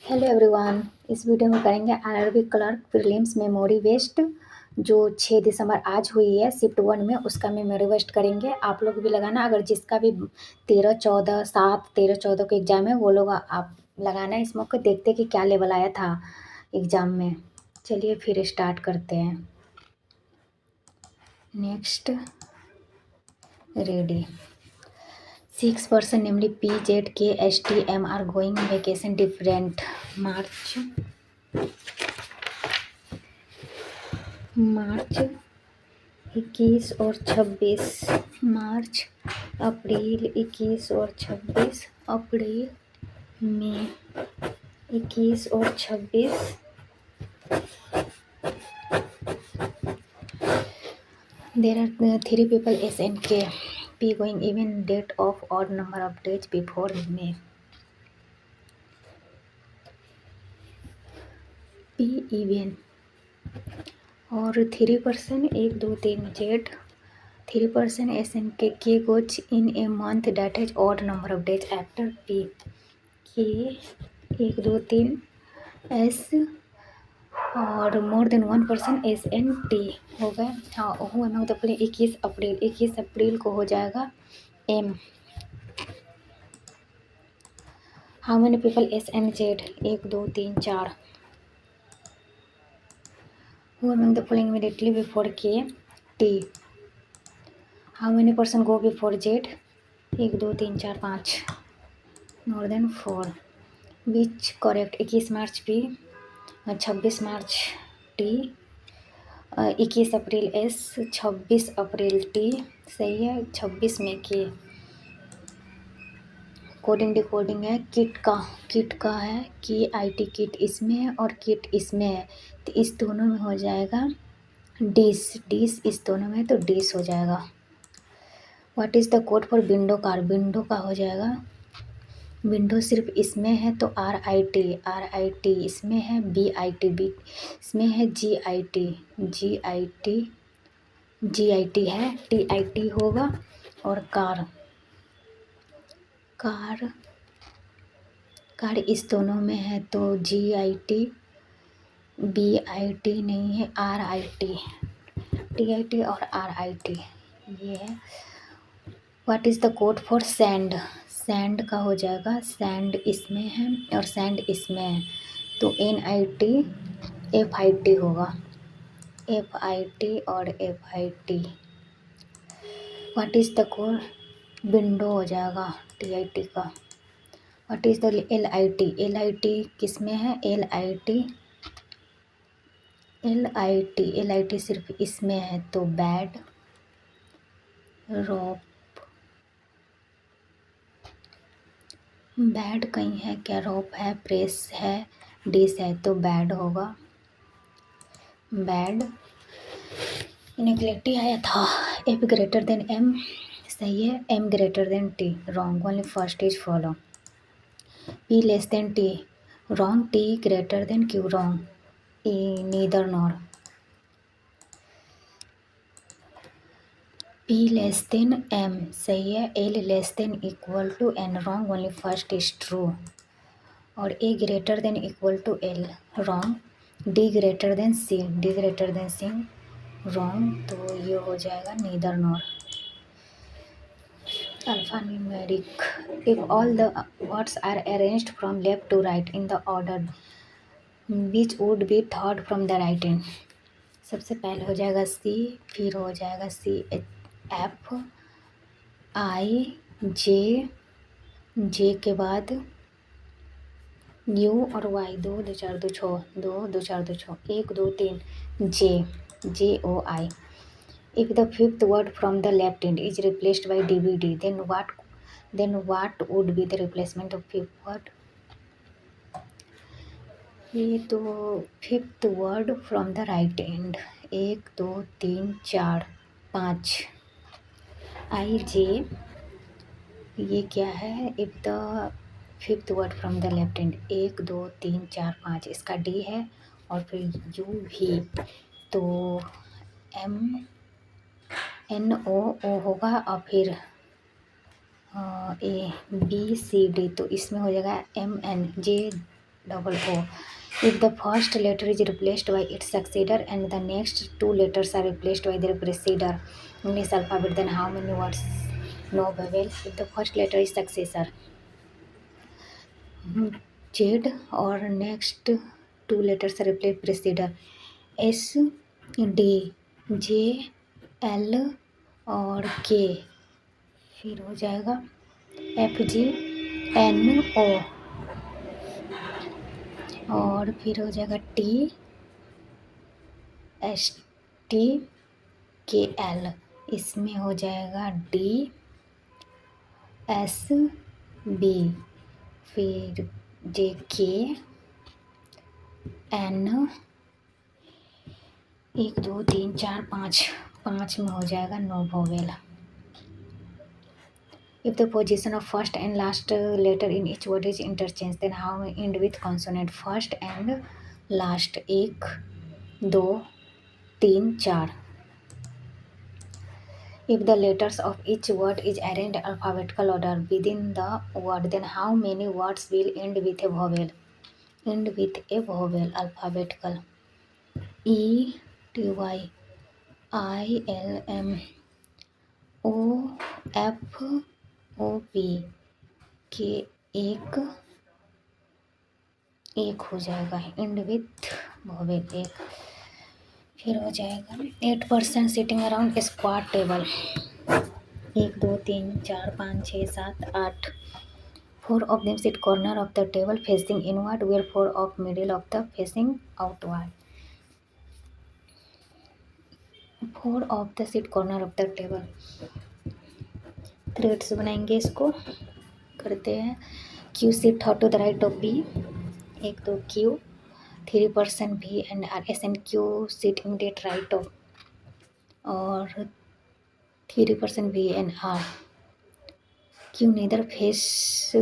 Hello everyone. इस video में करेंगे RRB clerk prelims memory based जो 6 दिसंबर आज हुई है शिफ्ट 1 में, उसका मेमोरी वेस्ट करेंगे। आप लोग भी लगाना, अगर जिसका भी 13-14 को एग्ज़ाम है वो लोग आप लगाना। इस मौके देखते कि क्या लेवल आया था एग्ज़ाम में। चलिए फिर स्टार्ट करते हैं। Next, ready. 6 person namely P, Z, K, S, T, M are going vacation different March 21 और 26 मार्च, अप्रैल 21 और 26 अप्रैल, मई 21 और 26। There are 3 people S and K. P going even date of odd number of days before May. P even और 3 person 1 2 3 Z. 3 person S and K goes in a month that has odd number of days after P. K 1 2 3 S और more than 1 person S N T हो गए। हाँ, हुआ मैं तो 21 अप्रैल को हो जाएगा M. How many people S N Z 1 2 3 4। Who among the following immediately before K T. How many person go before Z 1 2 3 4 5 more than 4। Which correct 21 March P, 26 March T, 21 April S, 26 April T. सही है। 26 में के coding decoding है। Kit का है कि IT kit इसमें है और किट इसमें है, तो इस दोनों में हो जाएगा डिस इस दोनों में, तो डिस हो जाएगा। What is the code for window car, window का हो जाएगा। विंडो सिर्फ इसमें है तो आर आई टी इसमें है, बी आई टी इसमें है, जी आई टी है, टी आई टी होगा। और कार इस दोनों में है तो G I T, B I T नहीं है, R I T I T और आर आई टी ये है। What is the code for sand का हो जाएगा, सैंड इसमें है और सैंड इसमें है, तो N I T F I T होगा, एफ आई टी और F I T. What is the code window हो जाएगा टी आई टी का। What is the L I T किस में है, एल आई टी सिर्फ इसमें है तो बैड रॉप, बैड कहीं है क्या, रॉप है, प्रेस है, डिस है, तो बैड होगा, बैड। इनइक्वालिटी आया था एफ ग्रेटर देन एम, सही है। M greater than T, wrong, only first is follow. P less than T, wrong. T greater than Q, wrong. E neither nor. P less than M, सही है। L less than equal to N, wrong, only first is true. और A greater than equal to L, wrong. D greater than C, wrong, तो ये हो जाएगा neither nor. Alphanumeric, if all the words are arranged from left to right in the order which would be third from the right end. सबसे पहले हो जाएगा सी, फिर हो जाएगा सी एफ आई जे के बाद यू और Y, 2 2 4 2 6, 2 2 4 2 6, 1 2 3 J O I. If the fifth word from the left end is replaced by DVD, then what would be the replacement of fifth word? ये तो fifth word from the right and, 1 2 3 4 5 आई जे, ये क्या है। If the fifth word from the left and, 1 2 3 4 5, इसका D है और फिर you भी, तो एम एन ओ होगा और फिर ए बी सी डी, तो इसमें हो जाएगा M N J double O. If the first letter is replaced by its successor and the next two letters are replaced by their precedor in this alphabet, then how many words? No vowel. If the first letter is successor, Z, or next two letters are replaced precedor, S, D, J, L और K, फिर हो जाएगा F, G, N, O, और फिर हो जाएगा T, S, T, K, L. इसमें हो जाएगा D, S, B, फिर J, K, N, 1 2 3 4 5 में हो जाएगा no vowel. If the position of first and last letter in each word is interchanged, then how end with consonant? First and last 1 2 3 4. If the letters of each word is arranged alphabetical order within the word, then how many words will end with a vowel? End with a vowel. Alphabetical: E, T, Y, I, L, M, O, F, O, P के एक हो जाएगा and with vowel एक. फिर हो जाएगा 8% sitting around squad table. 1 2 3 4 5 6 7 8. 4 of them sit corner of the table facing inward, where 4 of middle of the facing outward. 4 of the sit corner of the table. Threads बनाएंगे इसको. करते हैं. Q sit thought to the right of B. 1 2 Q. 3% V and R. S and Q sit immediate right of, और 3% V and R. Q neither face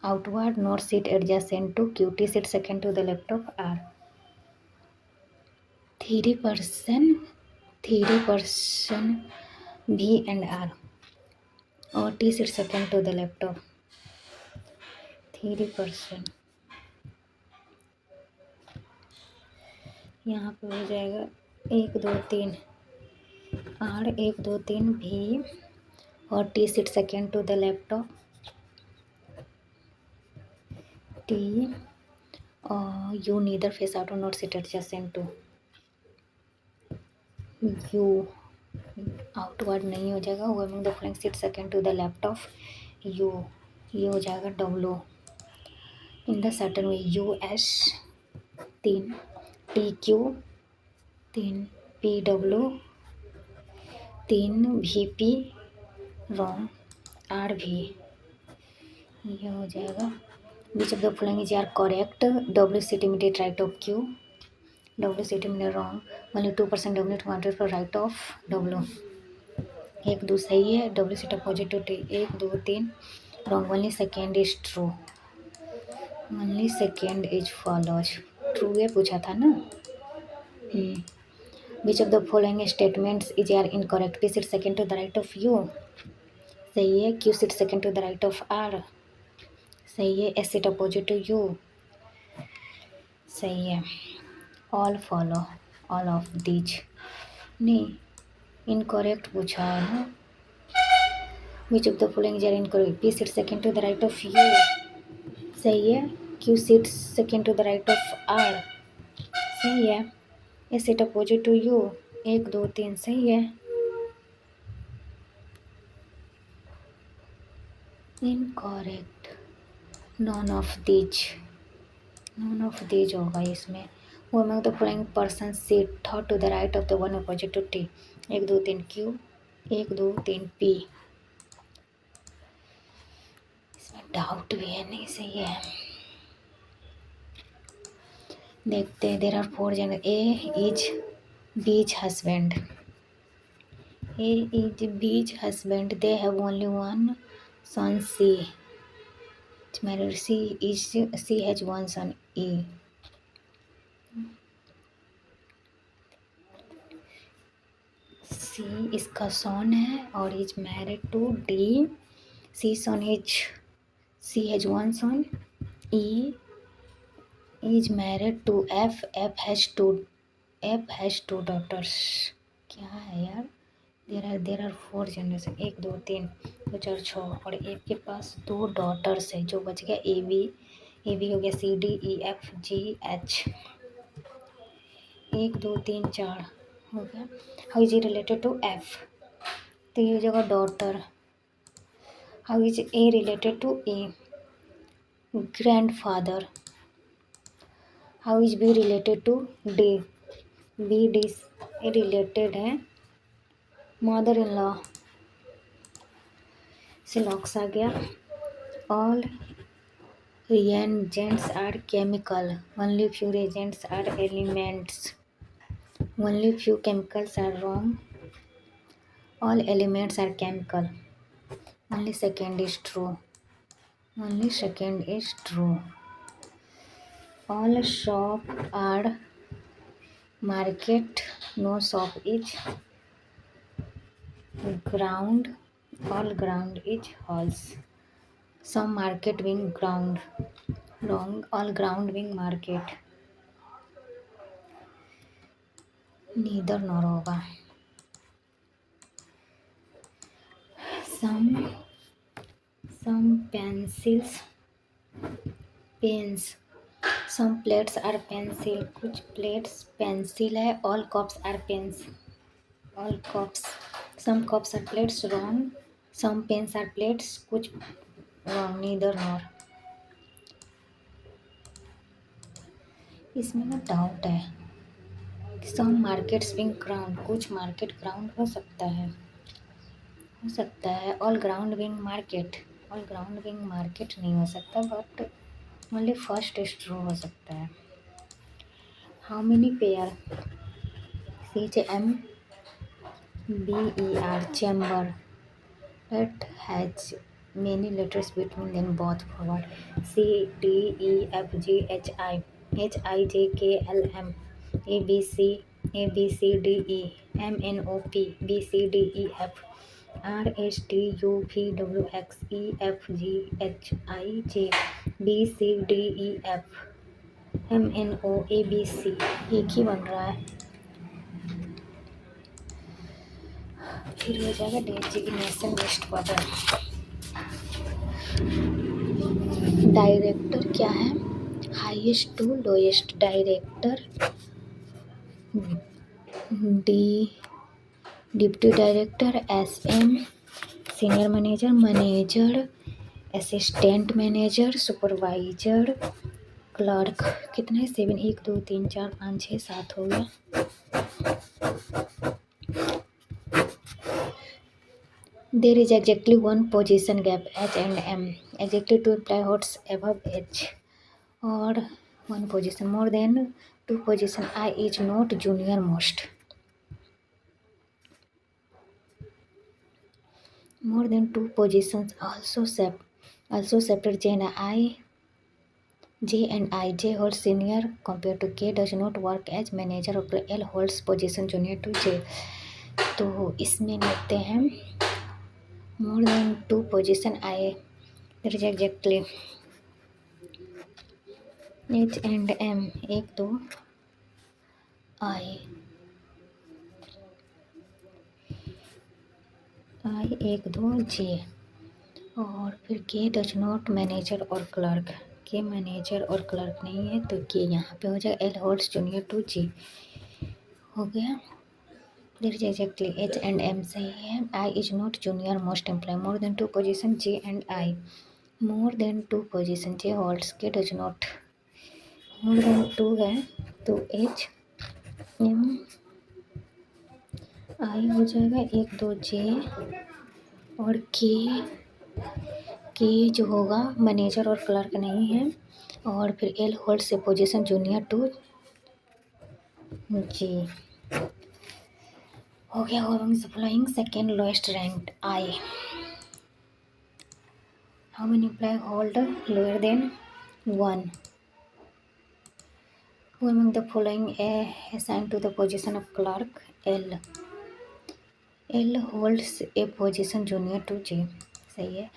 outward nor sit adjacent to Q. T sit second to the left of R. 3% V and R, और T sit second to the left of 3%. यहाँ पे हो जाएगा 1 2 3 R, 1 2 3 V, और T sit second to the left of T, और U neither face out nor sit adjacent to U. Outward नहीं हो जाएगा. Warming the flank sit second to the left of U. ये हो जाएगा W. In the certain way US 3, TQ 3, PW 3, VP wrong, RV. ये हो जाएगा. Which of the following is are correct? W sit immediate right of Q. W sit immediate wrong. Only 2% W to 100 right of W. 1 2 सही है. W sit opposite to T. 1 2 3 wrong. Only second is true. Only second is false. True ये पूछा था ना. Which of the following statements is are incorrect? P sit second to the right of U. सही है. Q sit second to the right of R. सही है. S sit opposite to U. सही है. All follow. All of these. नहीं, incorrect पूछा है ना. Which of the following is incorrect? P sit second to the right of U. सही है. Q sits second to the right of R. सही है. S sit opposite to U. 1 2 3 सही है. इनकरेक्ट. नॉन ऑफ दीज होगा इसमें. वो मैं द फॉलोइंग पर्सन सिट थॉट to the right of the one opposite to T. 1 2 3 Q. 1 2 3 P. इसमें डाउट भी है. नहीं सही है. देखते हैं. देर आर 4 जन. A is B's husband. A is B's husband. They have only one son, C. Married. C has one son, E. C इसका son है और is married to D. C has one son, E is married to F, F has two daughters. क्या है यार, there are 4 generation, 1 2 3 2 4 6, और F के पास 2 daughters है, जो बच गया ए बी हो गया, C D E F G H, 1 2 3 4 हो गया। How is E related to F, तो ये हो जाएगा daughter. How is A related to A, grandfather. How is B related to D, B D related है मदर इन लॉ, से लॉक्स आ गया। All reagents are chemical, only few reagents are elements, only few chemicals are wrong, all elements are chemical, only second is true, only second is true, all shop are market, no shop is ground, all ground is halls, some market being ground, wrong, all ground being market, neither nor होगा। some pencils pens, some plates are pencil, कुछ plates pencil है, all cups are pens, all cups, some cups are plates, wrong, some pens are plates, कुछ wrong, neither nor। इसमें ना doubt है, some markets being ground, कुछ market ground हो सकता है, all ground being market, all ground being market नहीं हो सकता, but only first is true हो सकता है। How many pair, CHM BER, चैम्बर, it has many letters between them both forward, CDEFGHI, HIJKLM, ABCDE, MNOP, BCDEF, RSTUVWXEFGHIJ, BCDEF, MNOABC, एक ही बन रहा है, फिर हो जाएगा डेजिग्नेशन लिस्ट बटन। डायरेक्टर क्या है, highest to lowest, director, deputy director, SM, senior manager, manager, assistant manager, supervisor, clerk. कितना है 7, 1 2 3 4 5 6 7 हो गया। There is exactly one position gap H and M, exactly to imply what's above H, or one position, more than 2 position I is not junior most, more than 2 positions also separate J and I, J holds senior compared to K, does not work as manager, और L holds position junior to J। तो इसमें लेते हैं more than 2 position I, that is exactly H and M, 1 2 I 1 2 J, और फिर K does not manager और clerk, K manager और clerk नहीं है, तो के यहाँ पे हो जाएगा। L holds junior to G हो गया। There is exactly H and M सही है। I is not junior most employee, more than 2 position J and I, more than 2 position J holds, K does not, more than 2 है तो H M I हो जाएगा 1 2 J, और के जो होगा मैनेजर और क्लर्क नहीं है, और फिर L होल्ड से पोजीशन जूनियर टू G हो गया। और following second lowest rank I, how many employee hold lower than 1, who among the following assigned to the position of clerk, L holds a position junior to J, सही है।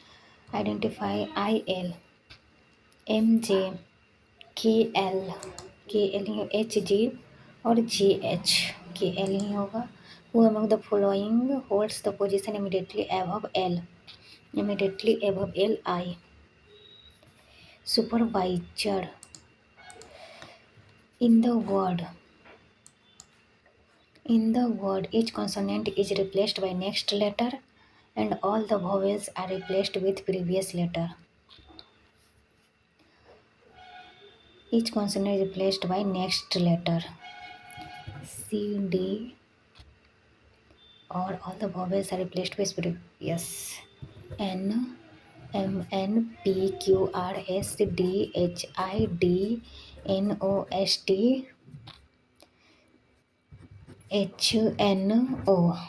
Identify IL, MJ, के L ही H G और जी H के L ही होगा। Who among the following holds the position immediately above L I. Supervisor in the word each consonant is replaced by next letter and all the vowels are replaced with previous letter. Each consonant is replaced by next letter. C, D, or all the vowels are replaced with previous. N, M, N, P, Q, R, S, D, H, I, D, N, O, S, T, H, N, O.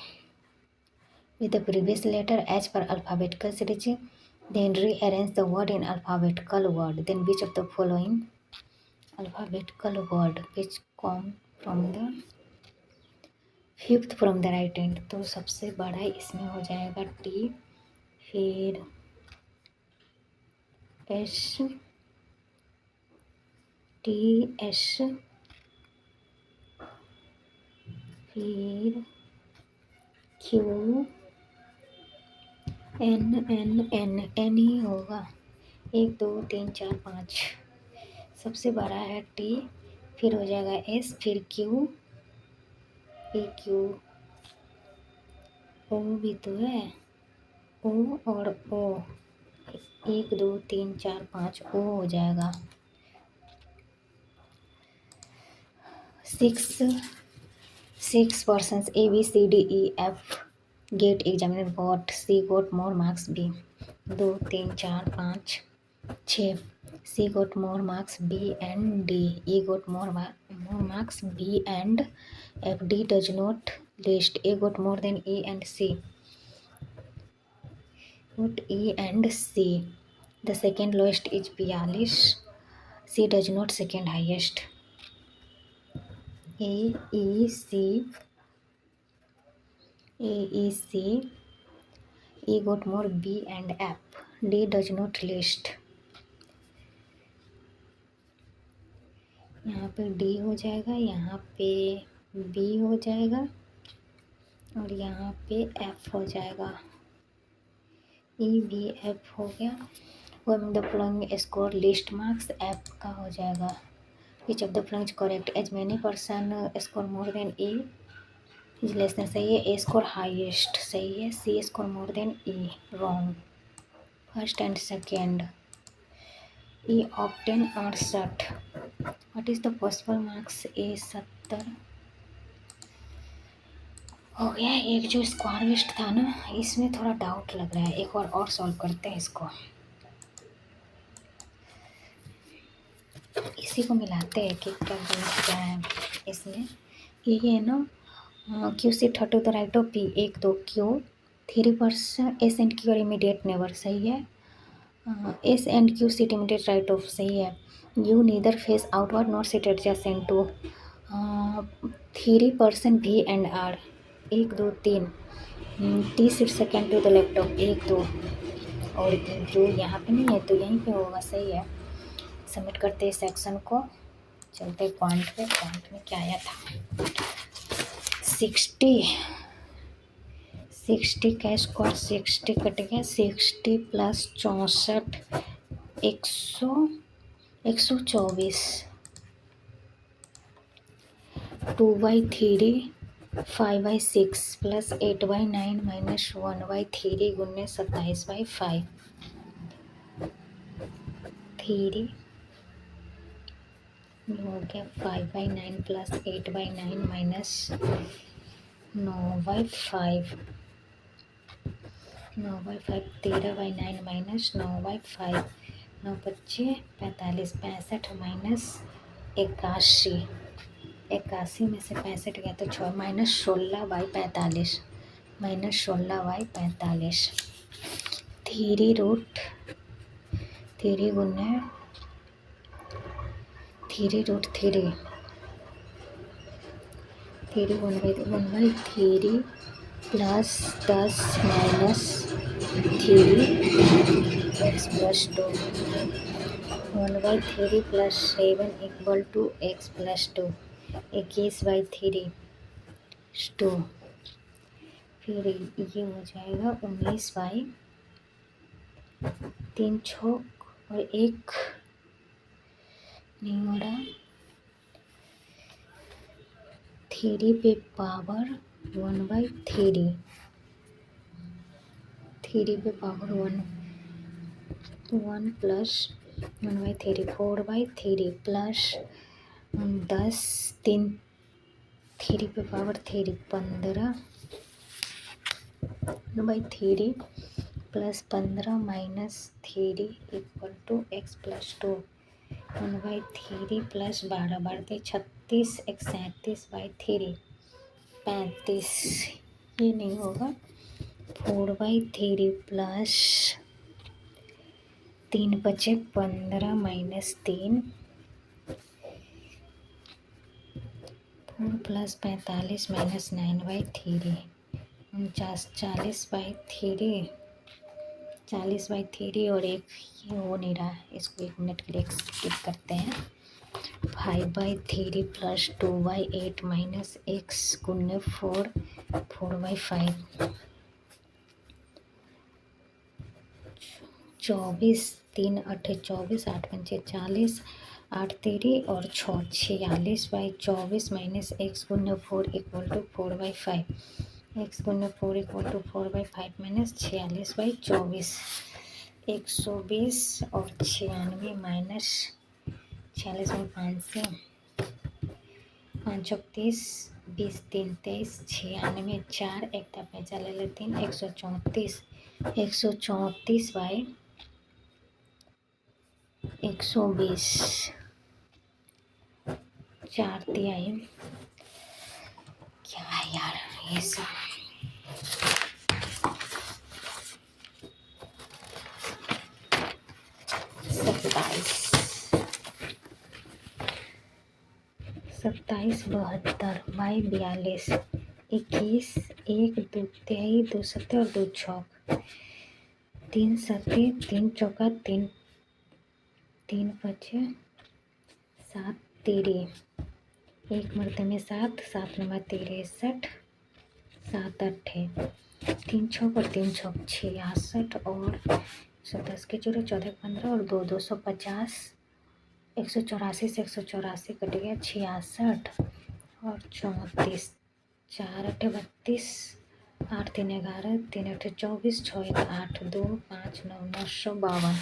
With the previous letter as per alphabetical series, then rearrange the word in alphabetical word. Then which of the following alphabetical word which come from the fifth from the right hand? तो सबसे बड़ा इसमें हो जाएगा T, फिर S, T, S, फिर Q, N ही होगा। 1 2 3 4 5 सबसे बड़ा है T, फिर हो जाएगा S, फिर Q, Q, O भी तो है, O और O 1 2 3 4 5 O हो जाएगा। 6 persons A B C D E F get examined got C got more marks B 2 3 4 5 6 C got more marks B and D E got more marks B and F D does not list A got more than E and C got E and C the second lowest is 42 C does not second highest A E C E got more B and F D does not list यहाँ पे D हो जाएगा, यहाँ पे B हो जाएगा और यहाँ पे F हो जाएगा। E B F हो गया। Among the following score list marks F का हो जाएगा। Which of the following is correct? As many person score more than E is less than सही है। A score highest सही है। C score more than E wrong. First and second. E obtain 68. What is the possible marks? A 70 हो गया। एक जो square waste था ना, इसमें थोड़ा डाउट लग रहा है, एक बार और सॉल्व करते हैं इसको। इसी को मिलाते हैं कि क्या है इसमें। ये है ना Q C 30 the right of P 1 2 Q 3% S and Q और इमीडिएट नेवर सही है। S and Q seat immediate right of सही है। U neither face outward not seat adjacent to 3% भी and R 1 2 3 T seat second to the left of 1 2 और जो यहाँ पे नहीं है तो यहीं पे होगा सही है। सबमिट करते हैं सेक्शन को, चलते पॉइंट पे। पॉइंट में क्या आया था 60 का स्क्वायर 60 कट गया 60 प्लस 64 124 2/3 5/6 प्लस 8/9 माइनस 1/3 गुने 27/5 3 हो गया 5/9 प्लस 8/9 माइनस 9/5 9/5 13/9 माइनस 9/5 9 25 45 65 माइनस 81 में से 65 गया तो 6 माइनस 16/45 माइनस 16/45 3 गुने 3 1/3 plus 10 minus 3 x plus 2 1/3 plus 7 equal to X plus 2, 21/3 2, फिर ये हो जाएगा 19/3 छः और एक नहीं हो रहा, 3 पे पावर 1/3, 3 पे पावर 1 प्लस 1/3 4/3 प्लस 10 3, 3 पे power 3 15/3 plus 15 minus 3 equal to X plus 2, 1/3 plus 12 12 36 एक 37/3 35, ये नहीं होगा, 4/3 प्लस 3 बचे 15 माइनस 3 4 प्लस 45 माइनस 9/3 40/3 40/3 और एक ये हो नहीं रहा है, इसको 1 मिनट के लिए स्किप करते हैं। 5/3 प्लस 2/8 माइनस एक्स गुने 4 4/5 24 3 8 24 8 पंचे 40 8 तेरी और 6 46/24 माइनस एक्स गुने 4 इक्वल टू 4/5 एक्स गुने 4 इक्वल टू 4/5 माइनस 46/24 120 और 96 माइनस 46/5 5 30 20 3 23 96 4 एक पैंचा ले लेते हैं 134 120 4 तिहाई क्या है यार ये सब 27 72/42 21 1 2 तिहाई 2 सत्ते और 2 छौक 3 सत्ते 3 चौका 3 3 पचे 7 तेरे एक मरते में 7 7 नंबर 63 7 अट्ठे 3 छौक और 3 छौक 66 और 10 के 0 14 15 और 2 250 184 से 184 कट गया 66 और 34 4 अट्ठे 32 8 3 11 3 अट्ठे 24 6 1 8 2 5 9 952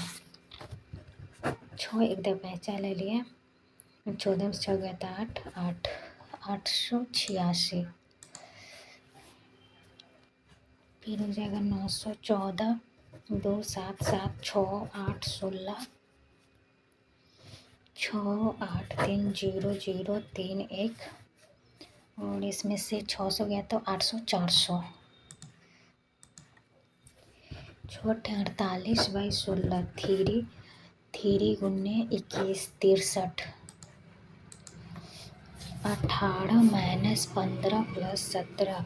6 एक दे पैंचा ले लिया 14 में 6 गया था 8 8 886 फिर हो जाएगा 914 2 7 7 6 8 16 6 8 3 0 0 3 1 और इसमें से 600 गया तो 800 400 6 48/16 3 गुने 21 63 18 माइनस 15 प्लस 17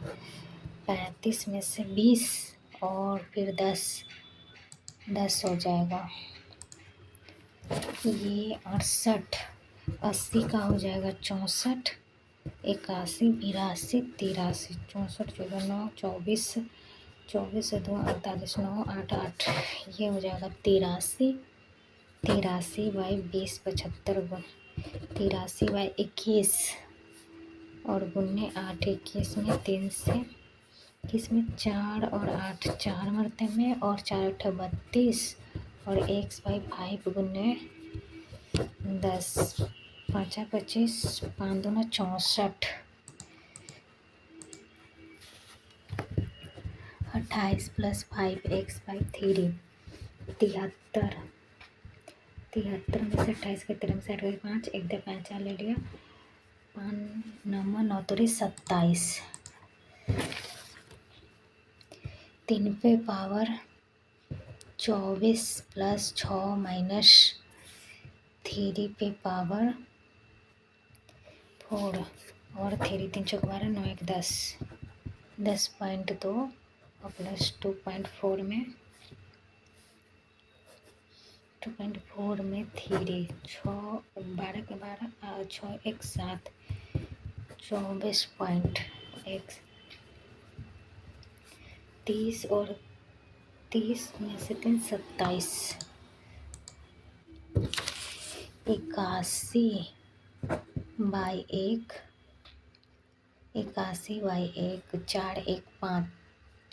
35 में से 20 और फिर 10 हो जाएगा, ये 68 80 का हो जाएगा 64 81 82 83 64 14 9 24 24 से 2 48 9 8 8 ये हो जाएगा 83 83/20 75 83/21 और गुन्ने 8 21 में 3 से इसमें 4 और 8 4 मरते में और 4 8 32 और x/5 गुन्ने 10 5 25 5 2 64 28 प्लस 5 x/3 73 73 में से 28 के 3 से 8 5 एक दे पैंचा ले लिया 5 9 9 27 3 पे पावर 24 प्लस 6 माइनस 3 पे पावर 4 और 3 3 चौक 12 9 1 10 10.2 और प्लस 2.4 में 2.4 में 3, 6 12 के 12 6 1 7, 24.1, 30 और 30 में से 3 27, 81/1, 81/1,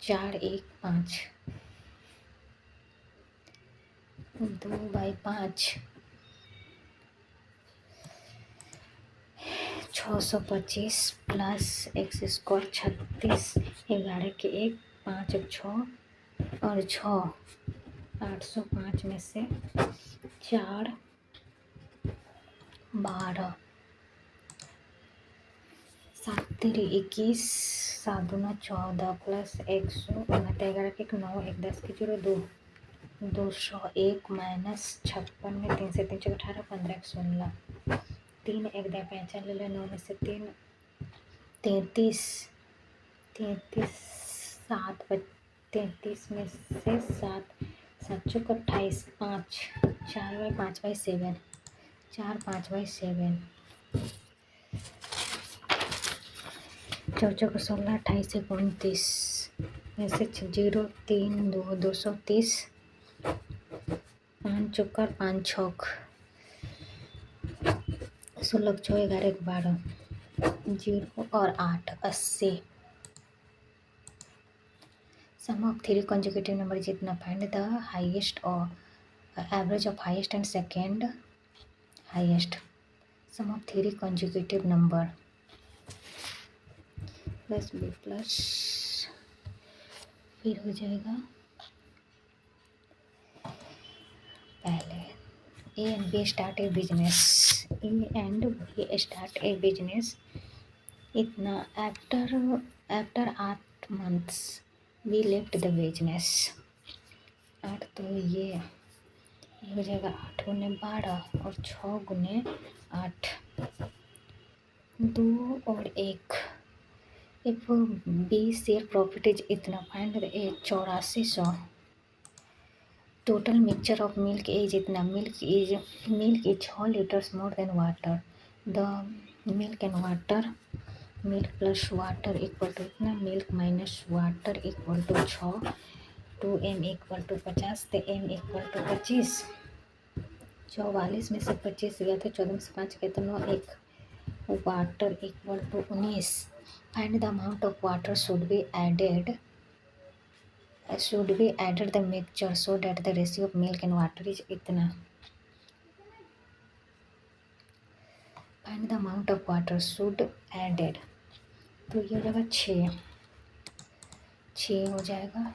415, 415, 2/5, 625 प्लस एक्स स्क्वायर 36, 11 के 1, 5 और 6 और 6, 805 में से 4 12, 7 3 21, 7 दूना 14 प्लस 169, 11 के 1 9, 1 10 के 0 2, 201 माइनस 56 में 3 से 3 18, 15 1 16, 3 1 10 पहचान ले लो, 9 में से 3 33, 33 7 33 में से 7 7 चौक 28, 5 4/5/7, 4 5/7, 4 चौक 16, 28 से 29 में से 0 3 2 230, 5 चौका 5 छौक 16 6 11 12, 0 और 8 80। सम ऑफ 3 consecutive नंबर जितना फाइंड द हाइएस्ट और average of highest and second highest. Sum of 3 consecutive number plus B plus, फिर हो जाएगा पहले A and B start a business, A and B start a business इतना after 8 months we left the business. 8 तो ये हो जाएगा 8 गुने 12 और 6 गुने 8, 2 और 1। If B share profit is इतना find A 8400। Total mixture of milk is इतना, milk is 6 liters more than water. The milk and water, milk plus water equal to इतना, milk minus water equal to 6, 2m equal to 50, तो m equal to 25। 44 में से 25 गया था, 14 में से 5 गया तो 9, 1 water equal to 19। Find the amount of water should be added the mixture so that the ratio of milk and water is इतना। Find the amount of water should added, तो ये हो जाएगा 6 हो जाएगा।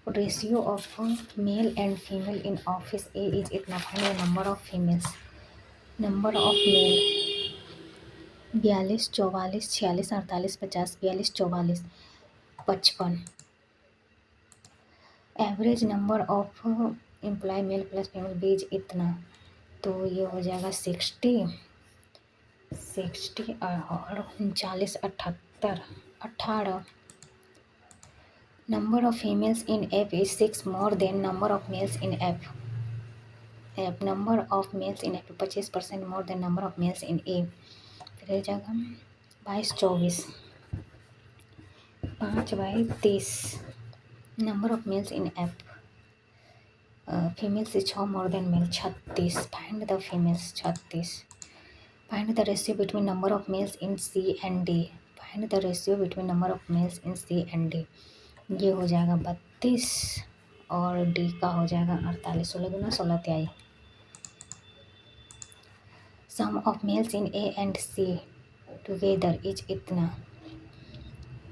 Ratio of male and female in office A is इतना। Find the number of females, number of male 42, 44, 46, 48, 50, 42, 44, 55। Average number of employee male plus female बीज इतना, तो ये हो जाएगा 60 और 39, 78, 18। Number of females in F is 6 more than number of males in F. Number of males in F 25% more than number of males in A. फिर हो जाएगा 22, 24, 5/30। Number of males in F, female से 6 more than male 36। Find the females 36। Find the ratio between number of males in C and D. Find the ratio between number of males in C and D. ये हो जाएगा 32 और D का हो जाएगा 48। 16 दूना 16 त्याई। Sum of males in A and C together is इतना।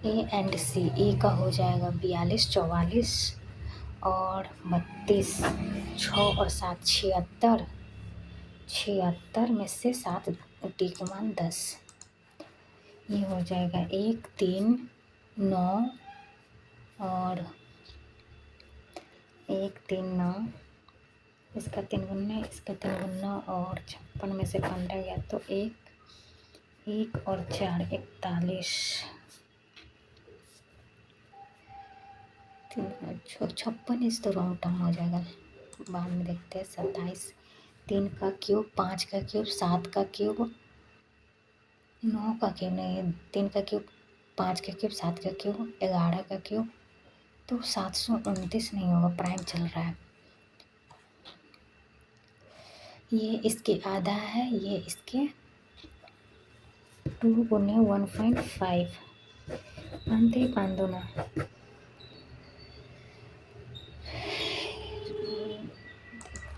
ए एंड सी, ए का हो जाएगा 42, 44 और 32, 6 और 7 76, 76 में से 7 डी का मान 10। ये हो जाएगा 1 3 9 और 1 3 9, इसका 3 गुना, इसका 3 गुना और 56 में से 15 गया तो 1 और 4 41। 56 इस तो रॉन्ग टर्म हो जाएगा। बाद में देखते हैं। 27, 3 का क्यूब, 5 का क्यूब, 7 का क्यूब, 9 का क्यूब नहीं, 3 का क्यूब, 5 का क्यूब, 7 का क्यूब, 11 का क्यूब, तो 729 नहीं होगा, प्राइम चल रहा है। ये इसके आधा है, ये इसके 2 गुने 1.5, 5 दूना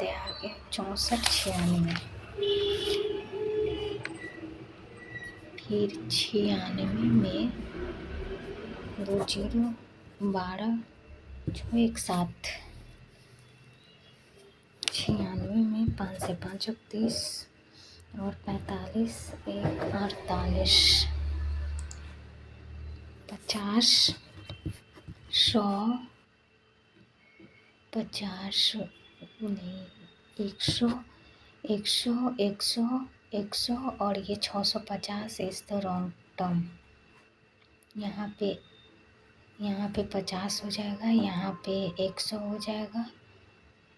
देखते हैं आगे। 64, 96, फिर 96 में 2 जीरो, 12, 1 7, 96 में 5 से 5 30 और 45, 1 48, 50, 100, 50 नहीं, 100, 100, 100, 100 और ये 650 इज़ द रॉन्ग टर्म। यहाँ पे 50 हो जाएगा, यहाँ पे 100 हो जाएगा,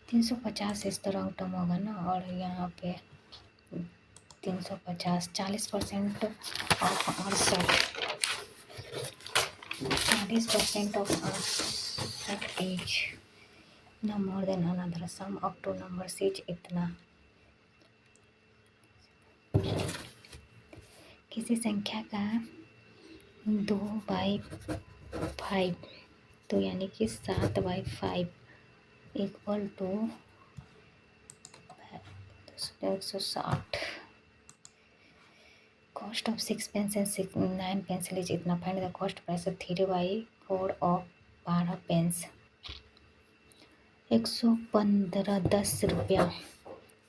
350 इस तरह टर्म होगा ना, और यहाँ पे 350, 40% of our set, 40% of our set is no more than another sum of two numbers is इतना। किसी संख्या का 2/5, तो यानी कि 7/5 equal to 160। Cost of 6 pens and 9 pencil is इतना। Find the cost price of 3/4 of 12 pens. 115, 10 रुपया,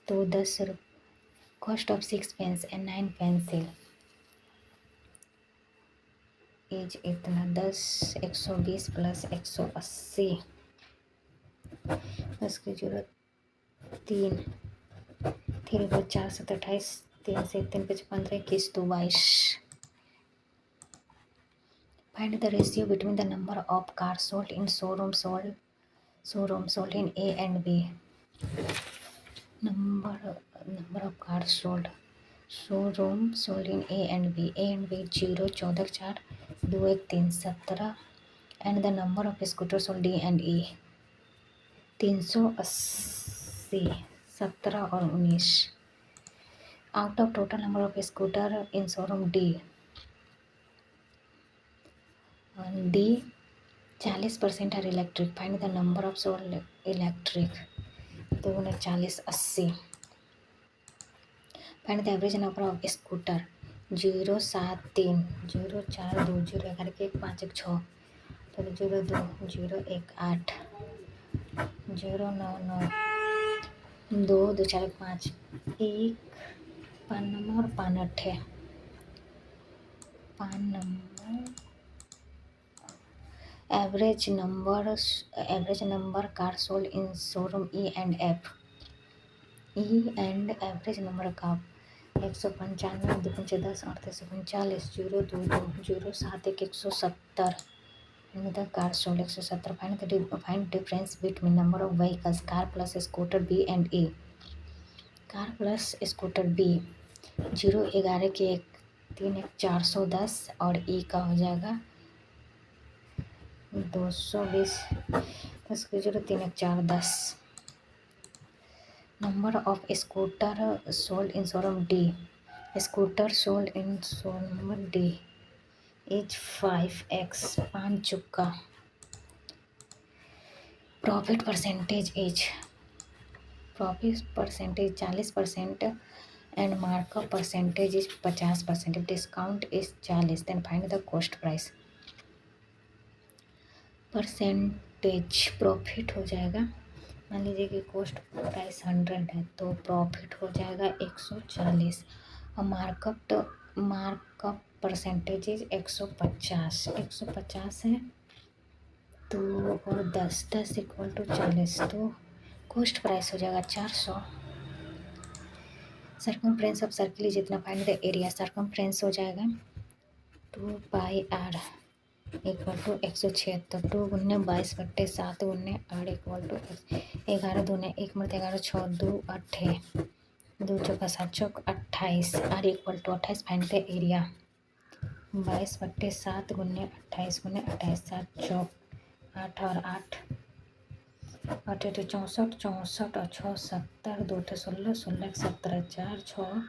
तो 10 cost of 6 pens and 9 pencil is इतना। 10, 120 प्लस 180, 10 की जरूरत 3, 3 को 4 7 28, 3 से 3 5 15, 21 तो 22। Find the ratio between the number of cars sold in showroom sold in A and B. Number of cars sold showroom sold in A and B. A and B 0, 14, 4, 2, 1, 3, 17, and the number of scooters sold D and E 380, 17 और 19. Out of total number of scooter in showroom D 40% are electric. Find the number of sold electric, तो 40, 80. Find the average number of scooter 0, 7, 3, 0, 4, 2, 0, 11, 1, 5, 1, 6, तो 0, 2, 0, 1, 8, 0, 9, 9, 2, 2, 4, 5, 1, 5 number और 5 8 है। 5 number average number car sold in showroom E and F. E and average number का 195, 2 5 10, 3839, 0 2 2, 0 7 1, 170, and the car sold 170. Find difference between number of vehicles car plus scooter B and E. Car plus scooter B 0, 11 के 1, 3 1, 410 और E का हो जाएगा 220, 10 की 0, 3 1, 4 10. Number of scooter sold in showroom D. Scooter sold in showroom D is 5x, 5 चुका. Profit percentage 40% and markup percentage is 50%. If discount is 40, then find the cost price. Percentage profit हो जाएगा। मान लीजिए कि कॉस्ट प्राइस 100 है, तो profit हो जाएगा 140 और मार्कअप परसेंटेज 150 है, तो और 10 इक्वल टू 40, तो कॉस्ट प्राइस हो जाएगा 400। सर्कमफ्रेंस ऑफ सर्किल जितना फाइंड द एरिया। सर्कमफ्रेंस हो जाएगा 2πr, इक्वल टू 176। 2 गुने 22/7 गुने 8 इक्वल टू 11 दूने 1 मृत 11 6 2 8 2 चौका 7 चौक 28 R equal to 28। Find the area. 22/7 गुने 28 गुने 28 7 चौक 8 और 8 8 8 64 64 और 6 70 2 16 16 17 4 6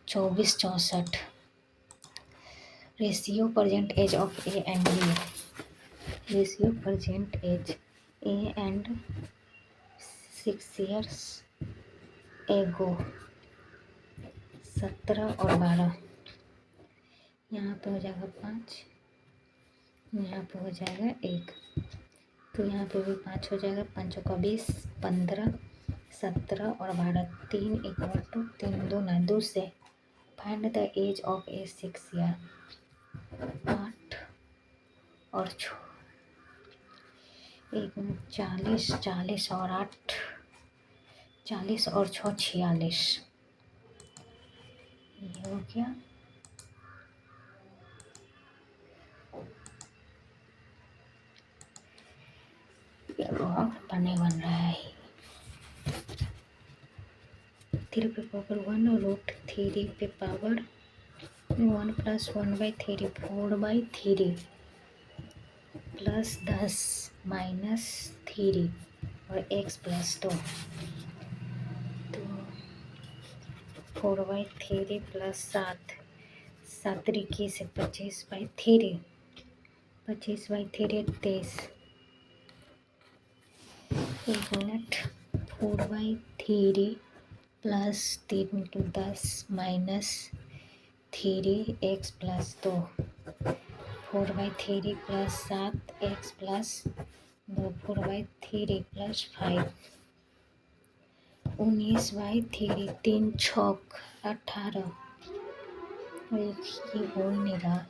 24 64। Ratio present age of A and B. Ratio present age A and 6 years एगो 17 और 12। यहाँ पे हो जाएगा 5, यहाँ पे हो जाएगा 1, तो यहाँ पे भी 5 हो जाएगा। 5 का 20 15 17 और 12 3 इक्वल टू 3 2 9 2 से find the age of A 6 year। 8 और 1 मिनट 40 40 और 8 40 और 6 46। ये हो गया। नहीं बन रहा है। 3 पे पावर 1 रूट 3 पे पावर 1 प्लस 1/3 4/3 प्लस 10 माइनस 3 और x प्लस 2 तो 4/3 प्लस 7 7 तरीके से 25/3 25/3 23। 1 minute 4/3 plus 3 into 10 minus 3 x plus 2 4/3 plus 7 x plus 2 4/3 plus 5 19/3 3 छौक 18। ये हो ही नहीं रहा।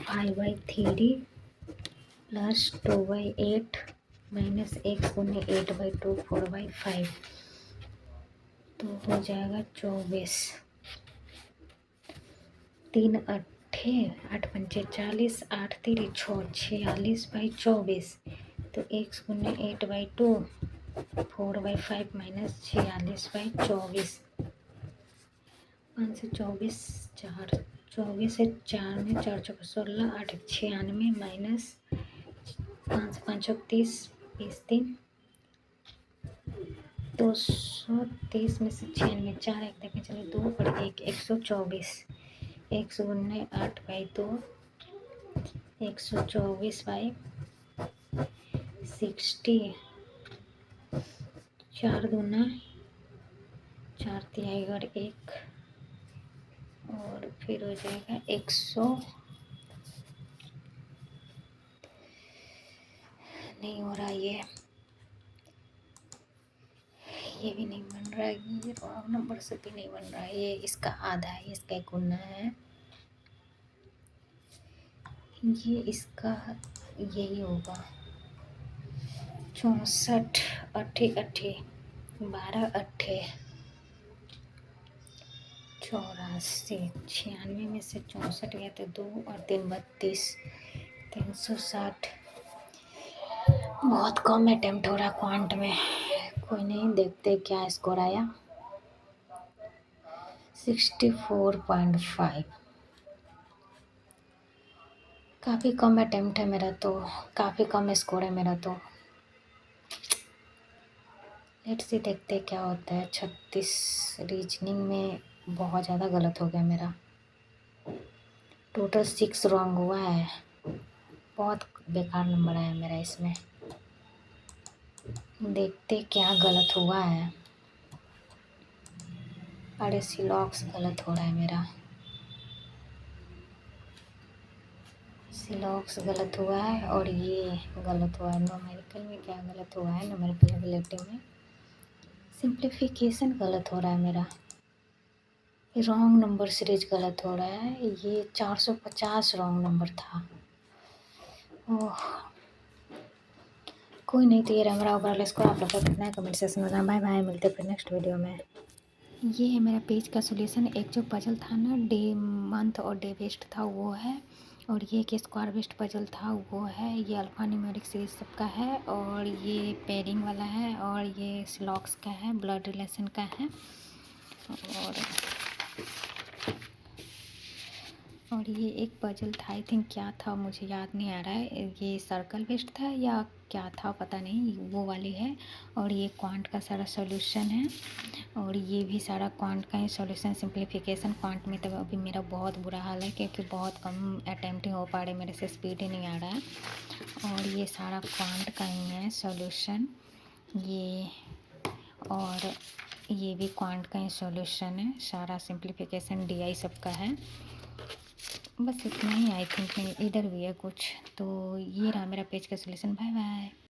5/3 प्लस 2/8 माइनस x गुने 8/2 4/5 तो हो जाएगा 24। 3 अट्ठे 8 पंचे 40 8 3 6 46/24 तो x गुने 8/2 4/5 माइनस 46/24 5 से 24 4 24 से 4 में 4 चौक 16 8 96 माइनस 5 5 30 20 3 230 में से 96 4 एक देखें चलो 2 और 1 124 1 गुने 8/2 124/60 4 दूना 4 तिहाई और 1 और फिर हो जाएगा 100 नहीं हो रहा। ये भी नहीं बन रहा है। ये रॉन्ग नंबर से भी नहीं बन रहा है। ये इसका आधा है, इसका 1 गुना है, ये इसका यही होगा 64 अट्ठे 12 अट्ठे 84 96 में से 64 गया तो 2 और 3 32 360। बहुत कम अटेम्प्ट हो रहा क्वांट में। कोई नहीं, देखते क्या स्कोर आया। 64.5। काफ़ी कम अटेम्प्ट है मेरा, तो काफ़ी कम स्कोर है मेरा। तो लेट्स सी, देखते क्या होता है। 36 रीजनिंग में बहुत ज़्यादा गलत हो गया मेरा। टोटल 6 रॉन्ग हुआ है। बहुत बेकार नंबर आया मेरा इसमें। देखते क्या गलत हुआ है। अरे सिलॉक्स गलत हो रहा है मेरा। सिलॉक्स गलत हुआ है और ये गलत हुआ है। न्यूमेरिकल में क्या गलत हुआ है? न्यूमेरिकल रिलेटिव में सिंप्लीफिकेशन गलत हो रहा है मेरा। रॉन्ग नंबर सीरीज गलत हो रहा है। ये 450 रॉन्ग नंबर था। ओह, कोई नहीं, तो ये रहा मेरा ओवरऑल स्कोर। आप लोग का कितना है कमेंट सेक्शन में बताना। बाय बाय, मिलते हैं फिर नेक्स्ट वीडियो में। ये है मेरा पेज का सॉल्यूशन। एक जो पजल था ना, डे मंथ और डे वेस्ट था, वो है। और ये एक स्क्वायर वेस्ट पजल था, वो है। ये अल्फा न्यूमेरिक सीरीज सबका है। और ये पेयरिंग वाला है। और ये स्लॉक्स का है, ब्लड रिलेशन का है। और ये एक पजल था, आई थिंक क्या था मुझे याद नहीं आ रहा है। ये सर्कल बेस्ड था या क्या था पता नहीं, वो वाली है। और ये क्वांट का सारा सॉल्यूशन है। और ये भी सारा क्वांट का ही सॉल्यूशन, सिंप्लीफिकेशन। क्वांट में तो अभी मेरा बहुत बुरा हाल है, क्योंकि बहुत कम अटैम्प्ट ही हो पा रहे, मेरे से स्पीड ही नहीं आ रहा है। और ये सारा क्वांट का ही है सॉल्यूशन ये। और ये भी क्वांट का ही सॉल्यूशन है, सारा सिंप्लीफिकेशन DI सबका है। बस इतना ही, आई थिंक नहीं, इधर भी है कुछ। तो ये रहा मेरा पेज का सॉल्यूशन। Bye bye.